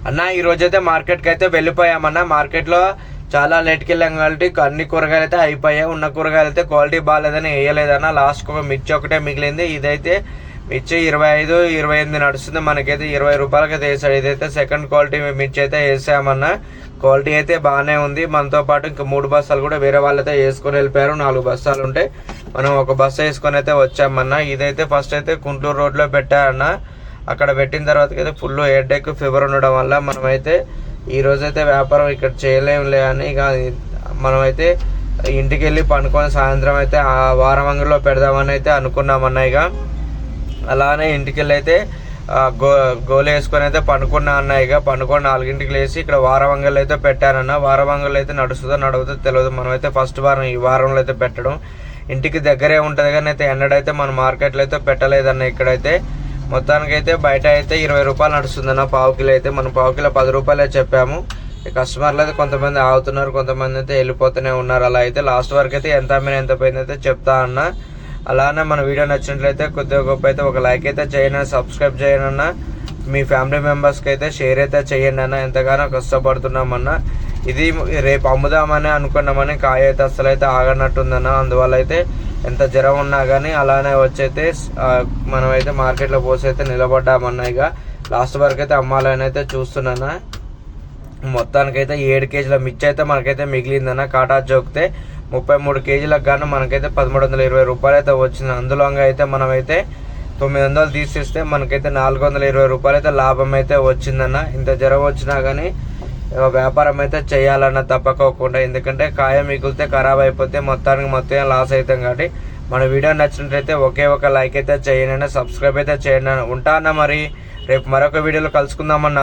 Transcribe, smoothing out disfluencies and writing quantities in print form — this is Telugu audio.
అన్న ఈ రోజైతే మార్కెట్కి అయితే వెళ్ళిపోయామన్న. మార్కెట్లో చాలా లేట్కి వెళ్ళాం కాబట్టి అన్ని కూరగాయలు అయితే అయిపోయాయి. ఉన్న కూరగాయలు అయితే క్వాలిటీ బాగాలేదని వేయలేదన్న. లాస్ట్కి ఒక మిర్చి ఒకటే మిగిలింది. ఇదైతే మిర్చి 25-28 నడుస్తుంది. మనకైతే 20 రూపాయలకి అయితే వేసాడు. ఇదైతే సెకండ్ క్వాలిటీ మిర్చి అయితే వేసామన్న. క్వాలిటీ అయితే బాగానే ఉంది. మనతో పాటు ఇంకా 3 బస్తాలు కూడా వేరే వాళ్ళు అయితే వేసుకొని వెళ్ళిపోయారు. 4 బస్తాలు ఉంటే మనం ఒక బస్తా వేసుకొని అయితే వచ్చామన్న. ఇదైతే ఫస్ట్ అయితే గుంటూరు రోడ్లో పెట్టారన్న. అక్కడ పెట్టిన తర్వాత అయితే ఫుల్ హెడేక్ ఫీవర్ ఉండడం వల్ల మనమైతే ఈ రోజైతే వ్యాపారం ఇక్కడ చేయలేములే అని ఇక మనమైతే ఇంటికి వెళ్ళి పండుకొని సాయంత్రం అయితే ఆ వారమంగళలో పెడదామని అయితే అనుకున్నామన్న. ఇక అలానే ఇంటికి వెళ్ళి అయితే గోలు వేసుకొని అయితే పండుకున్నా అన్న. ఇక పండుకొని 4ంటికి లేచి ఇక్కడ వారమంగళ్ళు అయితే పెట్టానన్న. వారమంగళ్ళు అయితే నడుతుందో తెలియదు. మనమైతే ఫస్ట్ వారం ఈ వారంలో అయితే పెట్టడం ఇంటికి దగ్గరే ఉంటుంది కానీ అయితే ఎన్నడైతే మన మార్కెట్లో అయితే పెట్టలేదన్న. ఇక్కడైతే మొత్తానికైతే బయట అయితే 20 రూపాయలు నడుస్తుందన్న పావు కిలో అయితే. మనం పావు కిలో 10 రూపాయలే చెప్పాము. కస్టమర్లు అయితే కొంతమంది ఆగుతున్నారు, కొంతమంది అయితే వెళ్ళిపోతూనే ఉన్నారు. అలా అయితే లాస్ట్ వరకు అయితే ఎంత పోయింది అయితే చెప్తా అన్న. అలానే మన వీడియో నచ్చినట్లయితే కొద్దిగా గొప్ప అయితే ఒక లైక్ అయితే చేయండి, సబ్స్క్రైబ్ చేయండి అన్న. మీ ఫ్యామిలీ మెంబర్స్కి అయితే షేర్ అయితే చేయండి అన్న. ఎంతగానో కష్టపడుతున్నామన్న. ఇది రేపు అమ్ముదామని అనుకున్నామని కాయ అయితే అసలు అయితే ఆగనట్టుందన్న. అందువల్ల అయితే ఎంత జ్వరం ఉన్నా కానీ అలానే వచ్చైతే మనమైతే మార్కెట్లో పోసి అయితే నిలబడ్డామన్నా. ఇక లాస్ట్ వరకు అయితే అమ్మాలని అయితే చూస్తున్నానా. మొత్తానికైతే 7 కేజీల మిర్చి అయితే మనకైతే మిగిలిందన్న. కాటా జోకితే 33 కేజీలకు గాను మనకైతే 1320 రూపాయలు అయితే వచ్చింది. అందులో అయితే మనమైతే 900 తీసేస్తే మనకైతే 420 రూపాయలు అయితే లాభం అయితే వచ్చిందన్న. ఇంత జ్వరం వచ్చినా కానీ వ్యాపారం అయితే చేయాలన్న తప్పకోకుండా. ఎందుకంటే కాయ మిగిలితే ఖరాబ్ అయిపోతే మొత్తం లాస్ అవుతాం కాబట్టి మన వీడియో నచ్చినట్లయితే ఒకే ఒక లైక్ అయితే చేయండి, సబ్స్క్రైబ్ అయితే చేయండి. ఉంటా అన్న. మరి రేపు మరొక వీడియోలో కలుసుకుందామన్న.